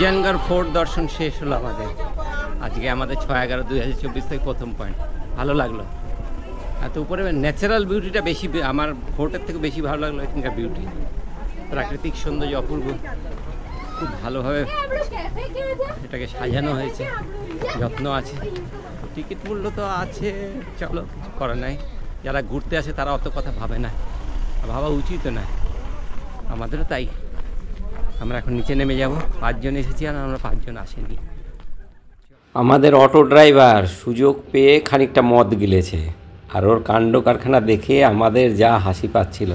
Bijoynagar fort দর্শন শেষ হলো আমাদের আজকে। আমাদের 6/11/2024 থেকে প্রথম পয়েন্ট। ভালো লাগলো। এত উপরে ন্যাচারাল বিউটিটা বেশি, আমার ফোর্টের থেকে বেশি ভালো লাগলো এখানকার বিউটি। প্রাকৃতিক সৌন্দর্য অপূর্ব, খুব ভালোভাবে এটাকে সাজানো হয়েছে, যত্ন আছে। টিকিট মূল্য তো আছে, চলো কিছু করার নাই। যারা ঘুরতে আসে তারা অত কথা ভাবে না, ভাবা উচিত না। আমাদেরও তাই। আমরা এখন নিচে নেমে যাব। 5 জন এসেছি আর আমরা 5 জন আসেনি। আমাদের অটো ড্রাইভার সুযোগ পেয়ে খানিকটা মদ গিলেছে, আর ওর কাণ্ড কারখানা দেখে আমাদের যা হাসি পাচ্ছিল।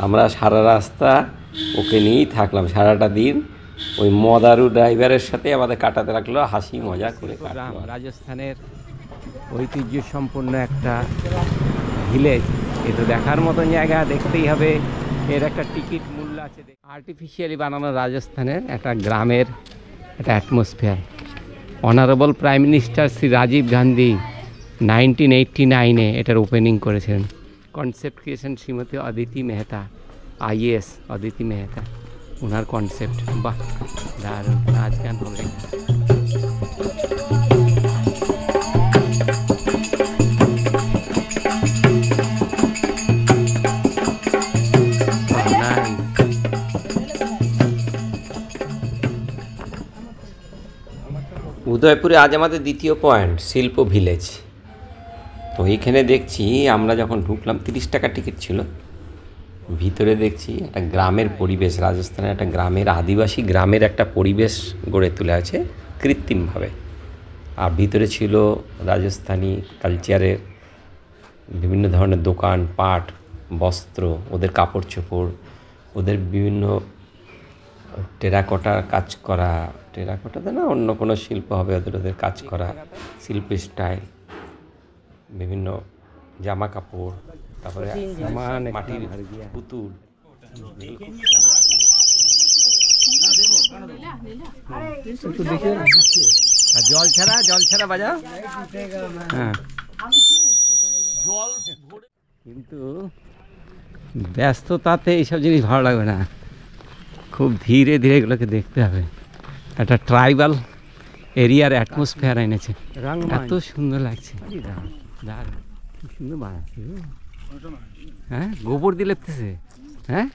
আমরা সারা রাস্তা ওকে নিয়েই থাকলাম, সারাটা দিন ওই মদারু ড্রাইভারের সাথে আমাদের কাটাতে রাখলো, হাসি মজা করে কাটলাম। রাজস্থানের ঐতিহ্য সম্পন্ন একটা ভিলেজ, এটা দেখার মতন জায়গা, দেখতেই হবে। এর একটা টিকিট মূল্য আছে। আর্টিফিশিয়ালি বানানো রাজস্থানের একটা গ্রামের একটা atmosphere. Honourable prime minister Shri Rajiv Gandhi 1989-এ এটার ওপেনিং করেছেন। Concept creation Shrimati Aditi Mehta, IAS Aditi Mehta, ওনার কনসেপ্ট। বাহ, দারুণ নাচ গান হবে। উদয়পুরে আজ আমাদের দ্বিতীয় পয়েন্ট শিল্প ভিলেজ। তো এইখানে দেখছি আমরা যখন ঢুকলাম 30 টাকা টিকিট ছিল। ভিতরে দেখছি একটা গ্রামের পরিবেশ, রাজস্থানের একটা গ্রামের, আদিবাসী গ্রামের একটা পরিবেশ গড়ে তোলা আছে কৃত্রিমভাবে। আর ভিতরে ছিল রাজস্থানী কালচারের বিভিন্ন ধরনের দোকান পাট, বস্ত্র, ওদের কাপড় চোপড়, ওদের বিভিন্ন টেরাকোটার কাজ করা, টেরাকোটাতে না অন্য কোনো শিল্প হবে ওদের কাজ করা শিল্প স্টাইল, বিভিন্ন জামা কাপড়, তারপরে মাটির পুতুল। জল ছাড়া বাজা। হ্যাঁ, কিন্তু ব্যস্ততাতে এইসব জিনিস ভালো লাগবে না, খুব ধীরে ধীরে এগুলোকে দেখতে হবে। একটা ট্রাইবাল এরিয়ার অ্যাটমসফিয়ার এনেছে, এত সুন্দর লাগছে। দারুণ, খুব সুন্দর বানাচ্ছে। হ্যাঁ, গোবর দিয়ে লেপতেছে। হ্যাঁ,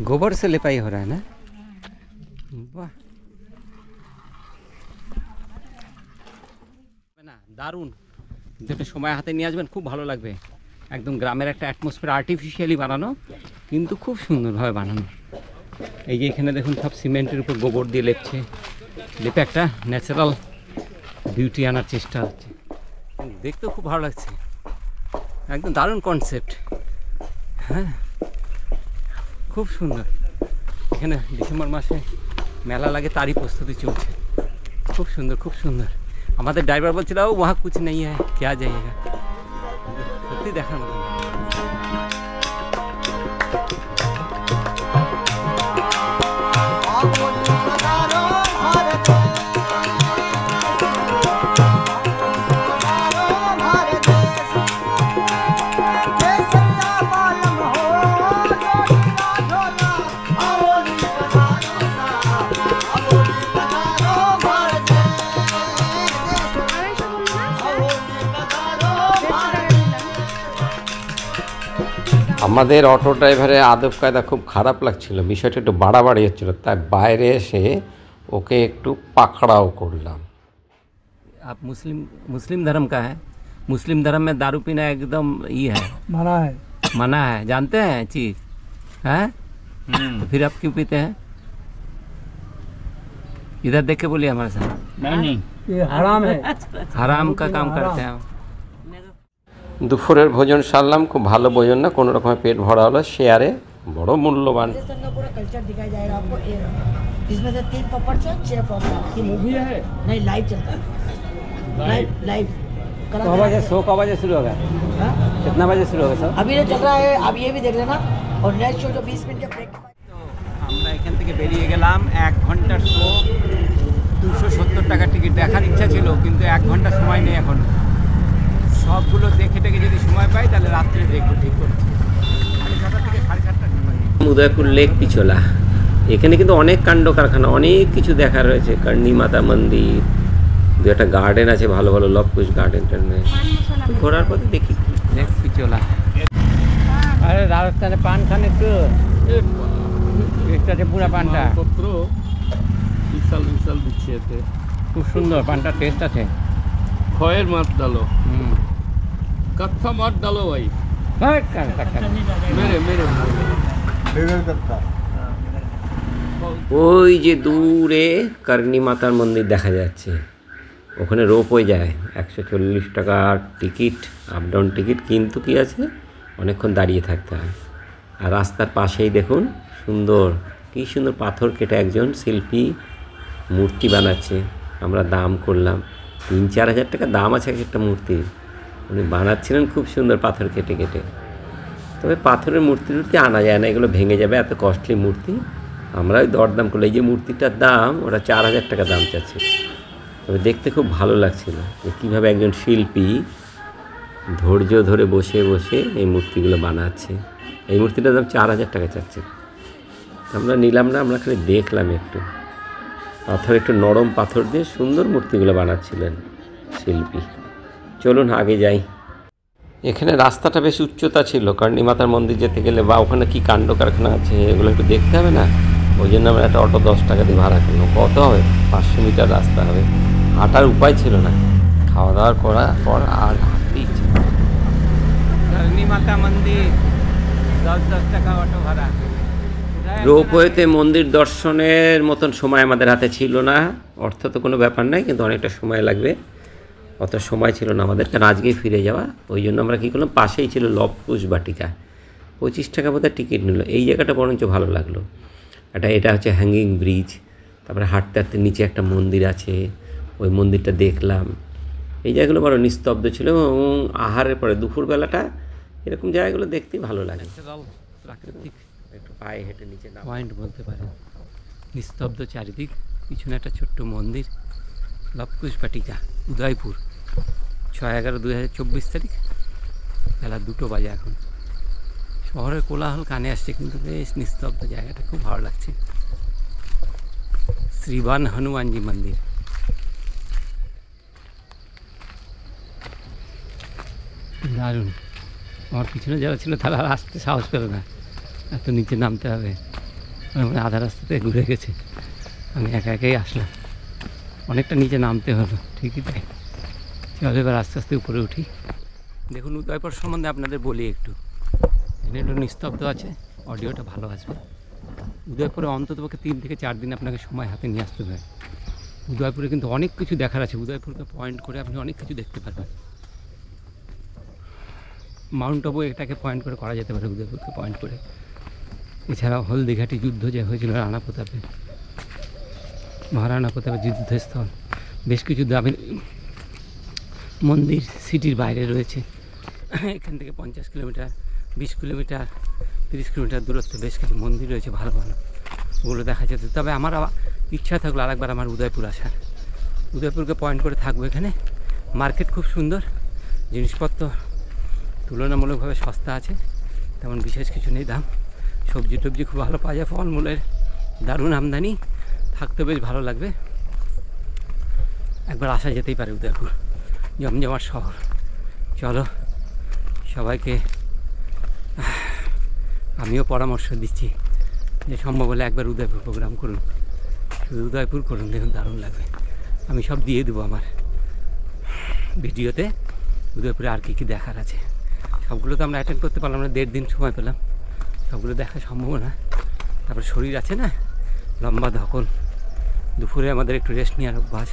গোবর সে লেপাই हो रहा है ना। বাহ, না দারুণ। যেটা সময় হাতে নিয়ে আসবেন, খুব ভালো লাগবে। একদম গ্রামের একটা অ্যাটমসফিয়ার, আর্টিফিশিয়ালি বানানো কিন্তু খুব সুন্দরভাবে বানানো। এই যে এখানে দেখুন সব সিমেন্টের উপর গোবর দিয়ে লেপছে, লেপে একটা ন্যাচারাল বিউটি আনার চেষ্টা হচ্ছে। দেখতেও খুব ভালো লাগছে, একদম দারুণ কনসেপ্ট। হ্যাঁ, খুব সুন্দর। এখানে ডিসেম্বর মাসে মেলা লাগে, তারই প্রস্তুতি চলছে। খুব সুন্দর, খুব সুন্দর। আমাদের ড্রাইভার বলছিল ও वहाँ कुछ नहीं है, क्या जाइएगा। সত্যি দেখার মতো। আমাদের অটো ড্রাইভারের আদব কায়দা খুব খারাপ লাগছিল, বিষয়টা একটু বাড়াবাড়ি হচ্ছিল, তাই বাইরে এসে ওকে একটু পাকড়াও করলাম। आप मुस्लिम धर्म का है, मुस्लिम धर्म में दारू पीना एकदम ये है, मना है, जानते हैं चीज है। तो फिर आप क्यों पीते हैं? इधर देख के बोलिए हमारे साथ। नहीं, ये हराम है, हराम का काम करते हैं। দুপুরের ভোজন সারলাম, খুব ভালো ভোজন না, কোনো রকমের পেট ভরা হলো। শেয়ারে বড় মূল্যবান। इसमें से 3 पॉपर से 6 पॉपर की मूवी है, नहीं लाइव चलता है, लाइव कब बजे शो कब बजे शुरू होगा? कितना बजे शुरू होगा सर? अभी ये चल रहा है, अब ये भी देख लेना। और नेक्स्ट शो जो 20 मिनट के ब्रेक। तो আমরা এখান থেকে বেরিয়ে গেলাম। 1 ঘন্টার শো, 270 টাকা টিকিট। দেখার ইচ্ছা ছিল কিন্তু 1 ঘন্টা সময় নেই এখন। সবগুলো দেখে যদি সময় পাই তাহলে রাত্রে দেখবো, ঠিক করছি। উদয়পুর লেক পিছোলা, এখানে কিন্তু অনেক কাণ্ড কারখানা, অনেক কিছু দেখার রয়েছে। কর্ণী মাতা মন্দির, দু একটা গার্ডেন আছে ভালো ভালো, লবকুশ গার্ডেন টার্ডেন। ঘোরার পথে দেখি লেক পিছোলা। আরে রাজস্থানে পান খানে তো টেস্ট পুরা পানটা পত্র বিশাল বিশাল দিচ্ছে এতে, খুব সুন্দর পানটা, টেস্ট আছে। খয়ের মাছ ডালো, কাচ্চা মাছ ডালো ভাই, মেরে মেরে ওই যে দূরে কর্ণী মাতার মন্দির দেখা যাচ্ছে, ওখানে রোপওয়ে যায়, 140 টাকা টিকিট, আপ ডাউন টিকিট, কিন্তু কি আছে অনেকক্ষণ দাঁড়িয়ে থাকতে হয়। আর রাস্তার পাশেই দেখুন সুন্দর, কী সুন্দর পাথর কেটে একজন শিল্পী মূর্তি বানাচ্ছে। আমরা দাম করলাম 3-4 হাজার টাকা দাম আছে এক একটা মূর্তির। উনি বানাচ্ছিলেন খুব সুন্দর পাথর কেটে কেটে। তবে পাথরের মূর্তি টুর্তি আনা যায় না, এগুলো ভেঙে যাবে, এত কস্টলি মূর্তি। আমরা ওই দরদাম করলো, এই যে মূর্তিটার দাম ওরা 4000 টাকা দাম চাচ্ছে। তবে দেখতে খুব ভালো লাগছিল যে কীভাবে একজন শিল্পী ধৈর্য ধরে বসে বসে এই মূর্তিগুলো বানাচ্ছে। এই মূর্তিটার দাম 4000 টাকা চাচ্ছে। আমরা নিলাম না, আমরা খালি দেখলাম একটু। পাথর একটু নরম পাথর দিয়ে সুন্দর মূর্তিগুলো বানাচ্ছিলেন শিল্পী। চলুন আগে যাই। এখানে রাস্তাটা বেশ উচ্চতা ছিল, কর্ণী মাতার মন্দির যেতে গেলে, বা ওখানে কী কাণ্ড কারখানা আছে এগুলো একটু দেখতে হবে না। ওই জন্য আমরা একটা অটো 10 টাকা দিয়ে ভাড়া করলাম। কত হবে? 500 মিটার রাস্তা হবে। হাঁটার উপায় ছিল না, খাওয়া দাওয়া করার পর আর হাঁটতে ইচ্ছে। কর্ণী মাতা মন্দির 10 টাকা অটো ভাড়া। রোপওয়েতে মন্দির দর্শনের মতন সময় আমাদের হাতে ছিল না। অর্থ তো কোনো ব্যাপার নাই, কিন্তু অনেকটা সময় লাগবে। অত সময় ছিল না আমাদের, কারণ আজকেই ফিরে যাওয়া। ওই জন্য আমরা কী করলাম, পাশেই ছিল লবকুশ বাটিকা, 25 টাকা বোধহয় টিকিট নিল। এই জায়গাটা বরঞ্চ ভালো লাগলো। এটা হচ্ছে হ্যাঙ্গিং ব্রিজ। তারপরে হাঁটতে হাঁটতে নিচে একটা মন্দির আছে, ওই মন্দিরটা দেখলাম। এই জায়গাগুলো বড় নিস্তব্ধ ছিল, এবং আহারের পরে দুপুরবেলাটা এরকম জায়গাগুলো দেখতেই ভালো লাগে। প্রাকৃতিক একটু পায়ে হেঁটে নিচে পয়েন্ট বলতে পারেন, নিস্তব্ধ চারিদিক, পিছনে একটা ছোট্ট মন্দির। লবকুশ বাটিকা, উদয়পুর, 6/11/2024 তারিখ, বেলা 2টো বাজে এখন। শহরের কোলাহল কানে আসছে, কিন্তু বেশ নিস্তব্ধ জায়গাটা, খুব ভালো লাগছে। শ্রীবান হনুমানজি মন্দির। দারুণ। আমার পিছনে যারা ছিল তারা আর আসতে সাহস পেল না, এত নিচে নামতে হবে। মানে আধা রাস্তাতে ঘুরে গেছে, আমি একা একাই আসলাম। অনেকটা নিচে নামতে হলো, ঠিকই তাই। চলো এবার আস্তে আস্তে উপরে উঠি। দেখুন উদয়পুর সম্বন্ধে আপনাদের বলি একটু। এখানে একটু নিস্তব্ধ আছে, অডিওটা ভালো আসবে। উদয়পুরে অন্ততপক্ষে 3 থেকে 4 দিন আপনাকে সময় হাতে নিয়ে আসতে হবে। উদয়পুরে কিন্তু অনেক কিছু দেখার আছে। উদয়পুরকে পয়েন্ট করে আপনি অনেক কিছু দেখতে পারবেন। মাউন্ট আবু এটাকে পয়েন্ট করে করা যেতে পারে, উদয়পুরকে পয়েন্ট করে। এছাড়াও হলদিঘাটি যুদ্ধ যে হয়েছিল রানা প্রতাপে, মহারানা প্রতাপের যুদ্ধস্থল, বেশ কিছু দামি মন্দির সিটির বাইরে রয়েছে। এখান থেকে 50 কিলোমিটার, 20 কিলোমিটার, 30 কিলোমিটার দূরত্বে বেশ কিছু মন্দির রয়েছে ভালো ভালো, ওগুলো দেখা যেত। তবে আমার ইচ্ছা থাকলো আরেকবার আমার উদয়পুর আসার। উদয়পুরকে পয়েন্ট করে থাকবো এখানে। মার্কেট খুব সুন্দর, জিনিসপত্র তুলনামূলকভাবে সস্তা আছে, তেমন বিশেষ কিছু নেই দাম। সবজি টবজি খুব ভালো পাওয়া যায়, ফলমূলের দারুণ আমদানি, থাকতে বেশ ভালো লাগবে। একবার আসা যেতেই পারে উদয়পুর, জমজমাট শহর। চলো সবাইকে আমিও পরামর্শ দিচ্ছি যে সম্ভব হলে একবার উদয়পুর প্রোগ্রাম করুন, শুধু উদয়পুর করুন, দেখুন দারুণ লাগবে। আমি সব দিয়ে দেবো আমার ভিডিওতে, উদয়পুরে আর কী কী দেখার আছে। সবগুলো তো আমরা অ্যাটেন্ড করতে পারলাম না, 1.5 দিন সময় পেলাম, সবগুলো দেখা সম্ভব না। তারপরে শরীর আছে না, লম্বা ধকল, দুপুরে আমাদের একটু রেস্ট নেওয়ার অভ্যাস,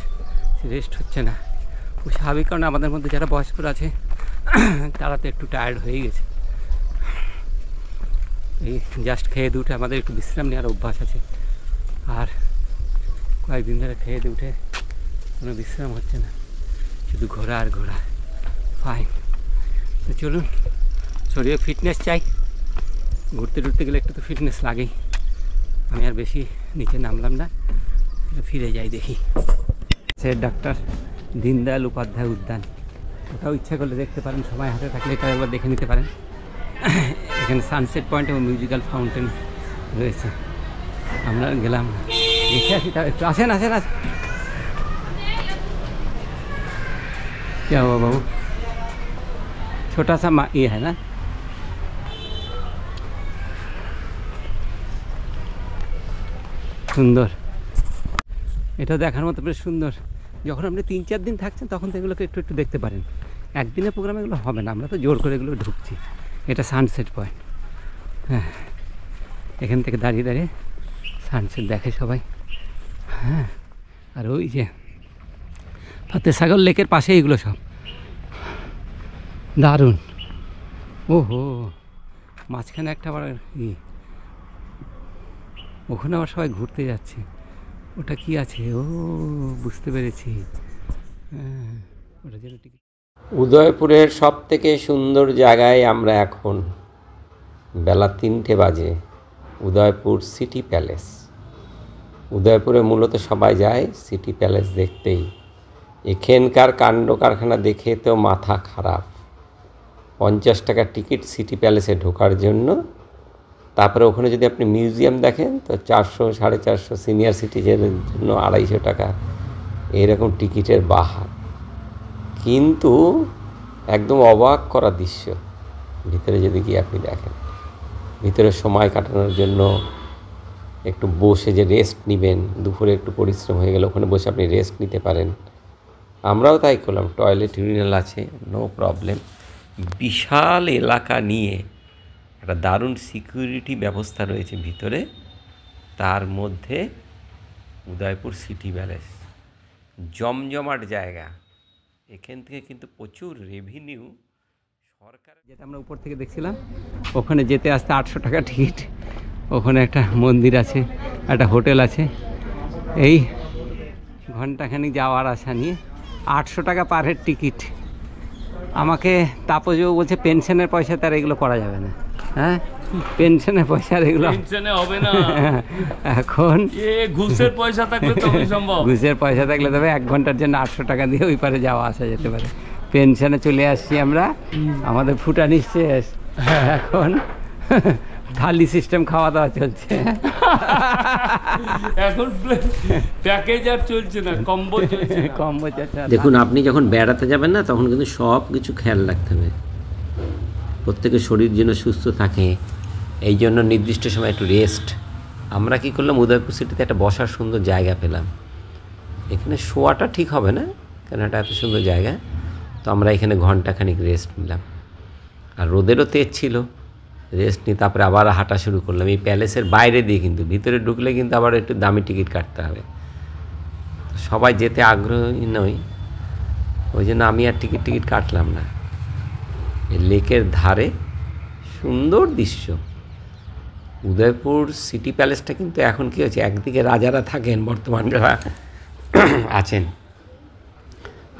সে রেস্ট হচ্ছে না। খুব স্বাভাবিক, কারণ আমাদের মধ্যে যারা বয়স্করা আছে তারা তো একটু টায়ার্ড হয়েই গেছে। এই জাস্ট খেয়ে দিয়ে উঠে আমাদের একটু বিশ্রাম নেওয়ার অভ্যাস আছে, আর কয়েকদিন ধরে খেয়ে দিয়ে উঠে কোনো বিশ্রাম হচ্ছে না, শুধু ঘোরা আর ঘোরা। ফাইন, তো চলুন, শরীরে ফিটনেস চাই, ঘুরতে টুরতে গেলে একটু তো ফিটনেস লাগেই। আমি আর বেশি নিচে নামলাম না, ফিরে যাই দেখি। সে ডাক্তার দীনদয়াল উপাধ্যায় উদ্যান, ওটাও ইচ্ছা করলে দেখতে পারেন, সময় হাতে থাকলে এটা একবার দেখে নিতে পারেন। এখানে সানসেট পয়েন্ট এবং মিউজিক্যাল ফাউন্টেন রয়েছে। আমরা গেলাম দেখে আসি, তাও একটু আসেন আসেন আসেন। क्या हुआ बाबू? छोटा सा ये है ना, সুন্দর। এটা দেখার মতো বেশ সুন্দর। যখন আপনি 3-4 দিন থাকছেন তখন তো এগুলোকে একটু একটু দেখতে পারেন। একদিনের প্রোগ্রামে এগুলো হবে না, আমরা তো জোর করে এগুলো ঢুকছি। এটা সানসেট পয়েন্ট। হ্যাঁ, এখান থেকে দাঁড়িয়ে দাঁড়িয়ে সানসেট দেখে সবাই। হ্যাঁ, আর ওই যে ফতেসাগর লেকের পাশে এগুলো সব দারুণ। ওহো, মাঝখানে একটা আবার ওখানে আবার সবাই ঘুরতে যাচ্ছে। ওটা কি আছে? ও বুঝতে পেরেছি। হ্যাঁ, ওটা যেন টিকিট। উদয়পুরের সব থেকে সুন্দর জায়গায় আমরা এখন, বেলা 3টে বাজে, উদয়পুর সিটি প্যালেস। উদয়পুরে মূলত সবাই যায় সিটি প্যালেস দেখতেই। এখানকার কাণ্ড কারখানা দেখে তো মাথা খারাপ। 50 টাকা টিকিট সিটি প্যালেসে ঢোকার জন্য। তারপরে ওখানে যদি আপনি মিউজিয়াম দেখেন তো 400-450, সিনিয়র সিটিজেনের জন্য 250 টাকা, এরকম টিকিটের বাহার। কিন্তু একদম অবাক করা দৃশ্য ভিতরে যদি গিয়ে আপনি দেখেন। ভিতরে সময় কাটানোর জন্য একটু বসে যে রেস্ট নেবেন, দুপুরে একটু পরিশ্রম হয়ে গেলে ওখানে বসে আপনি রেস্ট নিতে পারেন। আমরাও তাই করলাম। টয়লেট ইউরিনাল আছে, নো প্রবলেম। বিশাল এলাকা নিয়ে একটা দারুণ সিকিউরিটি ব্যবস্থা রয়েছে ভিতরে। তার মধ্যে উদয়পুর সিটি প্যালেস, জমজমাট জায়গা। এখান থেকে কিন্তু প্রচুর রেভিনিউ সরকার। যেটা আমরা উপর থেকে দেখছিলাম, ওখানে যেতে আসতে 800 টাকা টিকিট। ওখানে একটা মন্দির আছে, একটা হোটেল আছে। এই ঘন্টাখানিক যাওয়ার আসা নিয়ে 800 টাকা পার হেড টিকিট। আমাকে তাপসবাবু বলছে পেনশনের পয়সা তার এগুলো করা যাবে না। হ্যাঁ, পেনশনের পয়সা এগুলো পেনশনে হবে না এখন। ঘুষের পয়সা থাকলে তবেই সম্ভব। ঘুষের পয়সা থাকলে তবে 1 ঘন্টার জন্য 800 টাকা দিয়ে ওই পারে যাওয়া আসা যেতে পারে। পেনশনে চলে আসছি আমরা, আমাদের ফুটানি শেষ। এখন থালি সিস্টেম খাওয়া দাওয়া চলছে। এখন প্যাকেজ আর চলছে না, কম্বো চলছে। কম্বো চলছে। দেখুন, আপনি যখন বেড়াতে যাবেন না তখন কিন্তু সব কিছু খেয়াল রাখতে হবে। প্রত্যেকের শরীর যেন সুস্থ থাকে, এই জন্য নির্দিষ্ট সময় একটু রেস্ট। আমরা কি করলাম, উদয়পুর সিটিতে একটা বসার সুন্দর জায়গা পেলাম। এখানে শোয়াটা ঠিক হবে না, কেন এটা এত সুন্দর জায়গা। তো আমরা এখানে ঘন্টাখানিক রেস্ট নিলাম। আর রোদেরও তেজ ছিল, রেস্ট নিয়ে তারপরে আবার হাঁটা শুরু করলাম এই প্যালেসের বাইরে দিয়ে। কিন্তু ভিতরে ঢুকলে কিন্তু আবার একটু দামি টিকিট কাটতে হবে। সবাই যেতে আগ্রহী নয়, ওই জন্য আমি আর টিকিট কাটলাম না। এই লেকের ধারে সুন্দর দৃশ্য। উদয়পুর সিটি প্যালেসটা কিন্তু এখন কী হয়েছে, একদিকে রাজারা থাকেন বর্তমান যারা আছেন,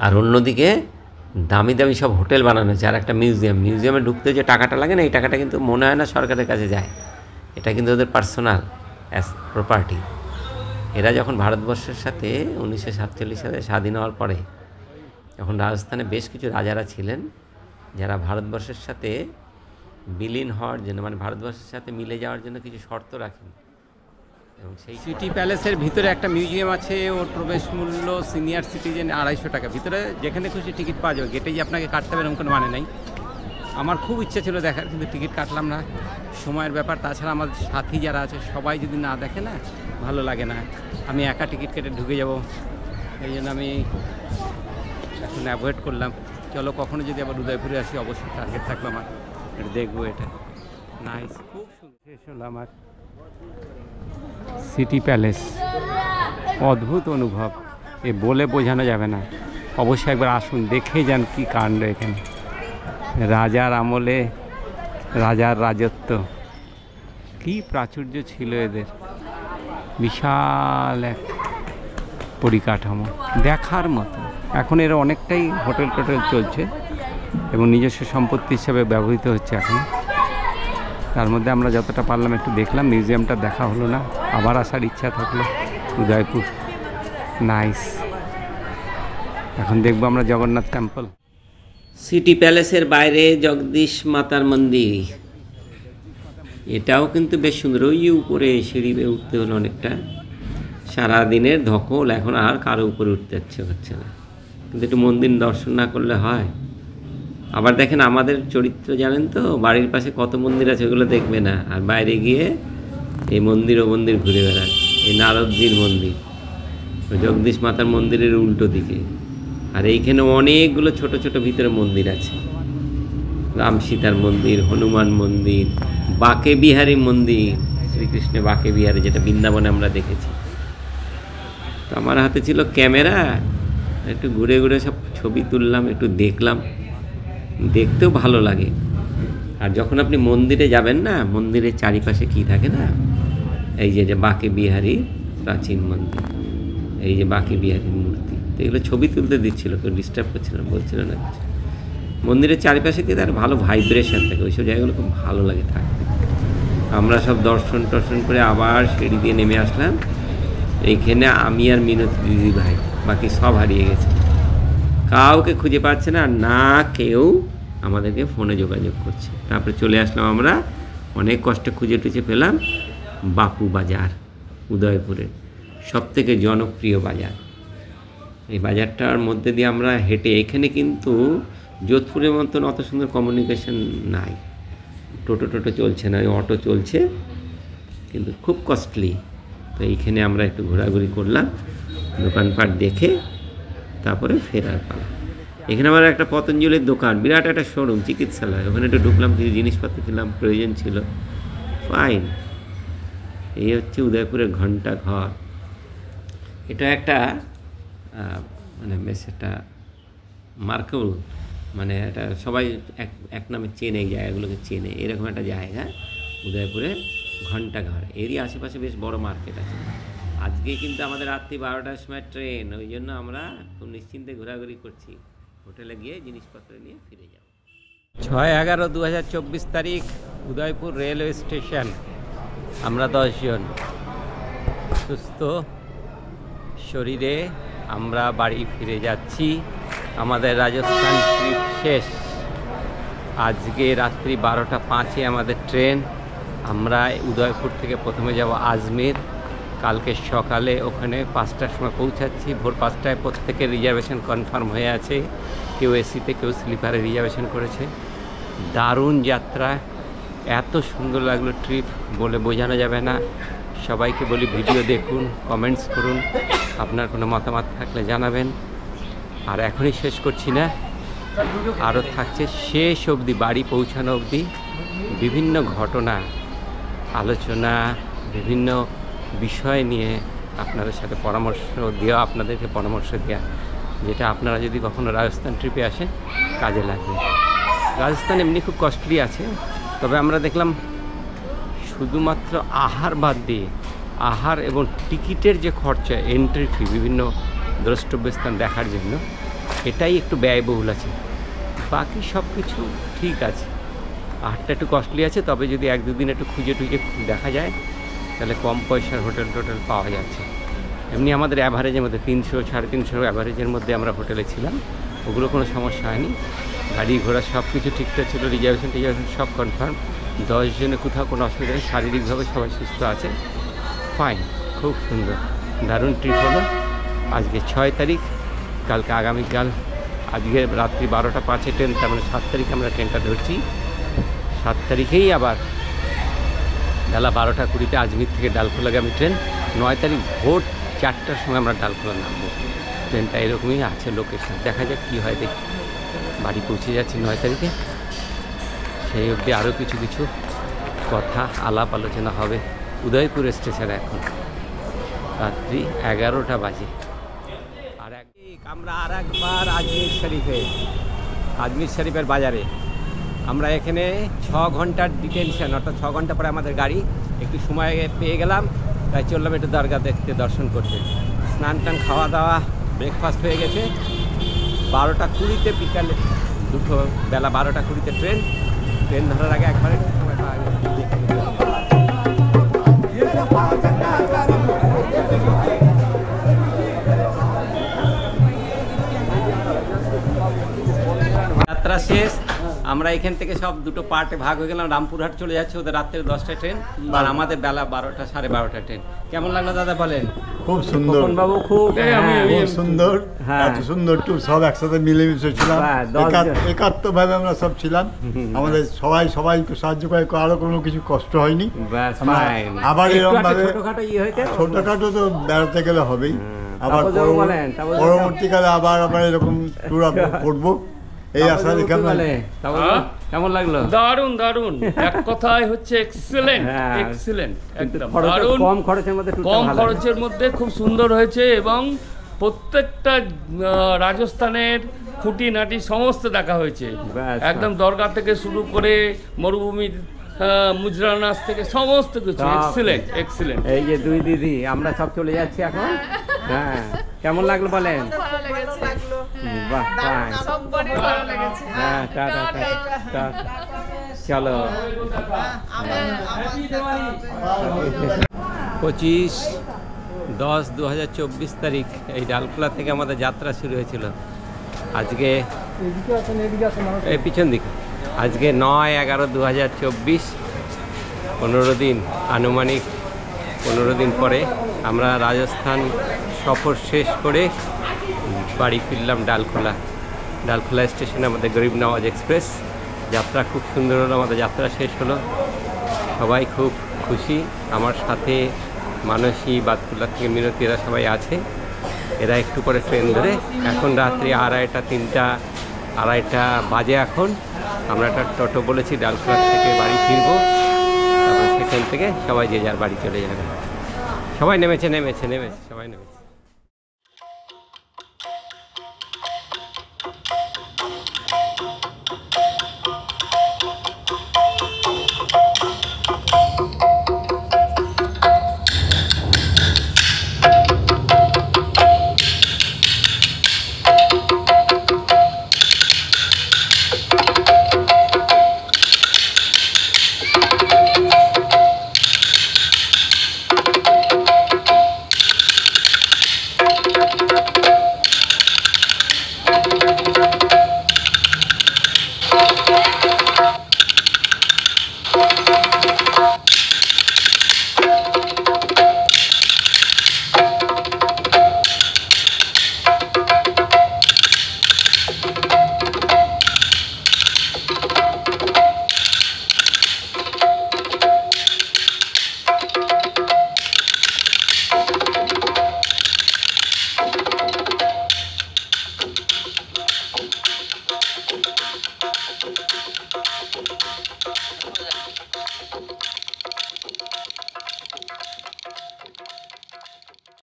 আর অন্যদিকে দামি দামি সব হোটেল বানানো হয়েছে। আর একটা মিউজিয়ামে ঢুকতে যে টাকাটা লাগে না, এই টাকাটা কিন্তু মনে হয় না সরকারের কাছে যায়। এটা কিন্তু ওদের পার্সোনাল প্রপার্টি। এরা যখন ভারতবর্ষের সাথে 1947 সালে স্বাধীন হওয়ার পরে, যখন রাজস্থানে বেশ কিছু রাজারা ছিলেন যারা ভারতবর্ষের সাথে বিলীন হওয়ার জন্য, মানে ভারতবর্ষের সাথে মিলে যাওয়ার জন্য কিছু শর্ত রাখেন। এবং সেই সিটি প্যালেসের ভিতরে একটা মিউজিয়াম আছে, ওর প্রবেশ মূল্য সিনিয়র সিটিজেন 250 টাকা। ভিতরে যেখানে খুশি টিকিট পাওয়া যাবে, গেটে যে আপনাকে কাটতে হবে এরকম কোনো মানে নেই। আমার খুব ইচ্ছা ছিল দেখার, কিন্তু টিকিট কাটলাম না, সময়ের ব্যাপার। তাছাড়া আমার সাথী যারা আছে সবাই যদি না দেখে না ভালো লাগে না। আমি একা টিকিট কেটে ঢুকে যাব, এই জন্য আমি এখন অ্যাভয়েড করলাম। চলো কখনো যদি আবার উদয়পুরে আসি অবশ্যই টার্গেট থাকলো আমার, এটা দেখবো। এটা নাইস, খুব সুন্দর। শেষ হলো আমার সিটি প্যালেস। অদ্ভুত অনুভব, এ বলে বোঝানো যাবে না। অবশ্যই একবার আসুন, দেখেই যান কি কাণ্ড এখানে। রাজার আমলে রাজার রাজত্ব, কি প্রাচুর্য ছিল এদের। বিশাল এক পরিকাঠামো, দেখার মতো। এখন এর অনেকটাই হোটেল টোটেল চলছে এবং নিজস্ব সম্পত্তি হিসাবে ব্যবহৃত হচ্ছে এখন। তার মধ্যে আমরা যতটা পারলাম একটু দেখলাম, মিউজিয়ামটা দেখা হলো না, আবার আসার ইচ্ছা থাকলো উদয়পুর। নাইস। এখন দেখবো আমরা জগন্নাথ টেম্পল। সিটি প্যালেসের বাইরে জগদীশ মাতার মন্দির, এটাও কিন্তু বেশ সুন্দর। ওই উপরে সিঁড়ি বেয়ে উঠতে হলো অনেকটা, সারাদিনের ধকল, এখন আর কারো উপরে উঠতে হচ্ছে না। কিন্তু একটু মন্দির দর্শন না করলে হয়। আবার দেখেন আমাদের চরিত্র জানেন তো, বাড়ির পাশে কত মন্দির আছে ওগুলো দেখবে না, আর বাইরে গিয়ে এই মন্দির ও মন্দির ঘুরে বেড়াচ্ছে। এই নারদজির মন্দির, জগদীশ মাতার মন্দিরের উল্টো দিকে, আর এইখানে অনেকগুলো ছোট ছোট ভিতরে মন্দির আছে। রাম সীতার মন্দির, হনুমান মন্দির, বাঁকে বিহারী মন্দির, শ্রীকৃষ্ণের বাঁকে বিহারে, যেটা বৃন্দাবনে আমরা দেখেছি। তো আমার হাতে ছিল ক্যামেরা, একটু ঘুরে ঘুরে সব ছবি তুললাম, একটু দেখলাম, দেখতেও ভালো লাগে। আর যখন আপনি মন্দিরে যাবেন না, মন্দিরের চারিপাশে কি থাকে না, এই যে বাঁকে বিহারী প্রাচীন মন্দির, এই যে বাঁকে বিহারীর মূর্তি, তো এগুলো ছবি তুলতে দিচ্ছিল, কেউ ডিস্টার্ব করছিল না, বলছিল না কিছু। মন্দিরের চারিপাশে কি তার ভালো ভাইব্রেশন থাকে, ওইসব জায়গাগুলো খুব ভালো লাগে থাকতে। আমরা সব দর্শন টর্শন করে আবার সিঁড়ি দিয়ে নেমে আসলাম। এইখানে আমি আর মিনতি দিদি ভাই, বাকি সব হারিয়ে গেছে, কাউকে খুঁজে পাচ্ছে না, না কেউ আমাদেরকে ফোনে যোগাযোগ করছে। তারপরে চলে আসলাম আমরা, অনেক কষ্টে খুঁজে টুজে পেলাম বাপু বাজার, উদয়পুরের সবথেকে জনপ্রিয় বাজার। এই বাজারটার মধ্যে দিয়ে আমরা হেঁটে, এখানে কিন্তু যোধপুরের মতন অত সুন্দর কমিউনিকেশন নাই, টোটো চলছে না, অটো চলছে, কিন্তু খুব কস্টলি। তো এইখানে আমরা একটু ঘোরাঘুরি করলাম, দোকানপাট দেখে তারপরে ফেরার পালা। এখানে আমার একটা পতঞ্জলির দোকান, বিরাট একটা শোরুম, চিকিৎসালয়, ওখানে একটু ঢুকলাম, কিছু জিনিসপত্র কিনলাম, প্রয়োজন ছিল। ফাইন। এই হচ্ছে উদয়পুরের ঘন্টা ঘর। এটা একটা মানে বেশ একটা মার্কেবল, মানে এটা সবাই এক নামে চেনে, এই জায়গাগুলোকে চেনে, এরকম একটা জায়গা উদয়পুরের ঘন্টাঘর। এরই আশেপাশে বেশ বড় মার্কেট আছে। আজকে কিন্তু আমাদের রাত্রি 12টার সময় ট্রেন, ওই জন্য আমরা খুব নিশ্চিন্তে ঘোরাঘুরি করছি, হোটেলে গিয়ে জিনিসপত্র নিয়ে ফিরে যাব। 6/11/2024 তারিখ, উদয়পুর রেলওয়ে স্টেশন। আমরা 10 জন সুস্থ শরীরে আমরা বাড়ি ফিরে যাচ্ছি। আমাদের রাজস্থান ট্রিপ শেষ। আজকে রাত্রি 12:05 আমাদের ট্রেন। আমরা উদয়পুর থেকে প্রথমে যাব আজমির, কালকে সকালে ওখানে 5টার সময় পৌঁছাচ্ছি। ভোর 5টায় প্রত্যেকের রিজার্ভেশন কনফার্ম হয়ে আছে, কেউ এসিতে, কেউ স্লিপারে রিজার্ভেশন করেছে। দারুণ যাত্রা, এত সুন্দর লাগলো ট্রিপ, বলে বোঝানো যাবে না। সবাইকে বলি ভিডিও দেখুন, কমেন্টস করুন, আপনার কোনো মতামত থাকলে জানাবেন। আর এখনই শেষ করছি না, আরও থাকছে শেষ অবধি, বাড়ি পৌঁছানো অবধি বিভিন্ন ঘটনা, আলোচনা, বিভিন্ন বিষয় নিয়ে আপনাদের সাথে পরামর্শ দেওয়া, আপনাদেরকে পরামর্শ দেওয়া, যেটা আপনারা যদি কখনো রাজস্থান ট্রিপে আসেন কাজে লাগবে। রাজস্থান এমনি খুব কস্টলি আছে, তবে আমরা দেখলাম শুধুমাত্র আহার বাদ দিয়ে, আহার এবং টিকিটের যে খরচা, এন্ট্রি ফি, বিভিন্ন দ্রষ্টব্য স্থান দেখার জন্য, এটাই একটু ব্যয়বহুল আছে। বাকি সব কিছু ঠিক আছে। আহারটা একটু কস্টলি আছে, তবে যদি 1-2 দিন একটু খুঁজে টুজে দেখা যায়, তাহলে কম পয়সার হোটেল পাওয়া যাচ্ছে। এমনি আমাদের অ্যাভারেজের মধ্যে 300-350 অ্যাভারেজের মধ্যে আমরা হোটেলে ছিলাম, ওগুলো কোনো সমস্যা হয়নি। গাড়ি ঘোড়া সব কিছু ঠিকঠাক ছিল, রিজার্ভেশন সব কনফার্ম। 10 জনে কোথাও কোনো অসুবিধা নেই, শারীরিকভাবে সবাই সুস্থ আছে, ফাইন, খুব সুন্দর, দারুণ ট্রিপ হলো। আজকে 6 তারিখ, কালকে আগামীকাল, আজকে রাত্রি 12:05 ট্রেন, তার মানে 7 তারিখ আমরা ট্রেনটা ধরছি। 7 তারিখেই আবার বেলা 12:20 আজমির থেকে ডালখোলাগামী ট্রেন। 9 তারিখ ভোর 4টার সময় আমরা ডালখোলা নামবো। ট্রেনটা এরকমই আছে লোকেশন, দেখা যাক কী হয়, দেখি। বাড়ি পৌঁছে যাচ্ছি 9 তারিখে, সেই অবধি আরও কিছু কথা আলাপ আলোচনা হবে। উদয়পুর স্টেশনে এখন রাত্রি 11টা বাজে। আর আমরা আর একবার আজমির শরীফের বাজারে। আমরা এখানে 6 ঘন্টার ডিটেনশন, অর্থাৎ 6 ঘন্টা পরে আমাদের গাড়ি, একটু সময় পেয়ে গেলাম, তাই চললাম একটু দরগা দেখতে, দর্শন করতে। স্নান টান, খাওয়া দাওয়া, ব্রেকফাস্ট হয়ে গেছে। 12:20 বিকালে দুটো, বেলা 12:20 ট্রেন ধরার আগে একবারে সময় পাওয়া গেছে। যাত্রা শেষ, আমরা এখান থেকে সব দুটো পার্টে ভাগ হয়ে গেলাম। রামপুরহাট চলে যাচ্ছে, ওদের রাত্রে 10টায় ট্রেন, আর আমাদের বেলা 12টা 12:30 ট্রেন। কেমন লাগলো দাদা বলেন? খুব সুন্দর বাবু, খুব খুব সুন্দর, হ্যাঁ। এত সুন্দর ট্যুর, সব একসাথে মিলেমিশে ছিলাম, বাহ, 10 জন। একাত্মভাবে আমরা সব ছিলাম। আমাদের সবাইকে সাহায্য করে, আরো কোনো কিছু কষ্ট হয়নি। ব্যাস, আমরা ফাইন। আবার একটু এরকম একটা ভাবে ছোটখাটো ইয়ে হয়েছে। ছোটখাটো তো বেড়াতে গেলে হবেই। আবার তাপস বাবু বলেন, তাপস বাবু। পরবর্তীকালে আবার এরকম ট্যুর করবো এই তাপস আশা বাবু রেখে কি আমরা বলে? তাপস বাবু, কেমন লাগলো? দারুণ দারুণ, এক কথায় হচ্ছে এক্সেলেন্ট, হ্যাঁ। এক্সেলেন্ট, একদম খরচ দারুণ। কম খরচের মধ্যে tour টা কম ভালো। খরচের মধ্যে খুব সুন্দর হয়েছে, এবং প্রত্যেকটা রাজস্থানের খুঁটিনাটি সমস্ত দেখা হয়েছে। ব্যাস, একদম দরগা থেকে শুরু করে মরুভূমির মুজরানাস থেকে সমস্ত কিছু সব। Excellent, excellent. এই যে দুই দিদি, আমরা সব চলে যাচ্ছি এখন। হ্যাঁ, কেমন লাগলো বলেন? ভালো লেগেছে। বাহ, ফাইন। সববারই ভালো লেগেছে। হ্যাঁ, টাটা টাটা। চলো। 25/10/2024 তারিখ এই ডালখোলা থেকে আমাদের যাত্রা শুরু হয়েছিল। আজকে এই পিছন দিকে, আজকে 9/11/2024, 15 দিন, আনুমানিক 15 দিন পরে আমরা রাজস্থান সফর শেষ করে বাড়ি ফিরলাম ডালখোলা। ডালখোলা স্টেশনে আমাদের গরিব নওয়াজ এক্সপ্রেস যাত্রা খুব সুন্দর হলো। আমাদের যাত্রা শেষ হলো, সবাই খুব খুশি। আমার সাথে মানসী, বাদকুল্লা থেকে মিনতি, এরা সবাই আছে। এরা একটু পরে ট্রেন ধরে, এখন রাত্রি 2:30 বাজে। এখন আমরা একটা টোটো বলেছি, ডালখোলা থেকে বাড়ি ফিরবো। তারপর সেখান থেকে সবাই যে যার বাড়ি চলে যাবে। সবাই নেমেছে, সবাই নেমেছে।